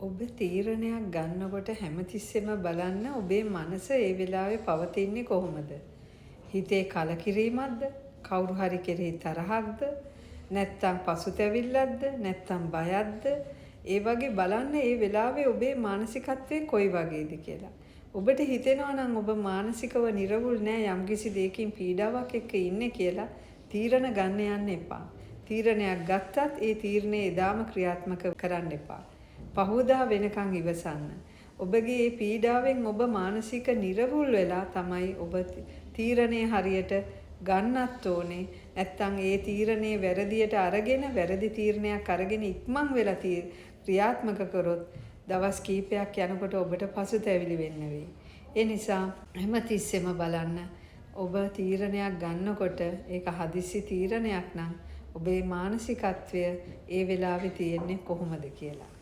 ඔබ තීරණයක් ගන්නකොට හැමතිස්සෙම බලන්න ඔබේ මනස ඒ වෙලාවේ පවතින්නේ කොහොමද? හිතේ කලකිරීමක්ද? කවුරු හරි කෙරෙහි තරහක්ද? නැත්තම් පසුතැවිල්ලක්ද? නැත්තම් බයක්ද? ඒ වගේ බලන්න ඒ වෙලාවේ ඔබේ මානසිකත්වය කොයි වගේද කියලා. ඔබට හිතෙනවා නම් ඔබ මානසිකව නිරවුල් නෑ යම්කිසි දෙයකින් පීඩාවක් එක්ක ඉන්නේ කියලා තීරණ ගන්න යන්න එපා. තීරණයක් ගත්තත් ඒ තීරණය එදාම ක්‍රියාත්මක කරන්න එපා. පහුවදා වෙනකන් ඉවසන්න. ඔබගේ මේ පීඩාවෙන් ඔබ මානසික නිරවුල් වෙලා තමයි ඔබ තීරණය හරියට ගන්නත් ඕනේ. නැත්තම් ඒ තීරණේ වැරදියට අරගෙන වැරදි තීරණයක් අරගෙන ඉක්මන් වෙලා ක්‍රියාත්මක කරොත් දවස් කීපයක් යනකොට ඔබට පසුතැවිලි වෙන්න වෙයි. ඒ නිසා හැමතිස්සෙම බලන්න ඔබ තීරණයක් ගන්නකොට ඒක හදිසි තීරණයක් නම් ඔබේ මානසිකත්වය ඒ වෙලාවේ තියෙන්නේ කොහොමද කියලා.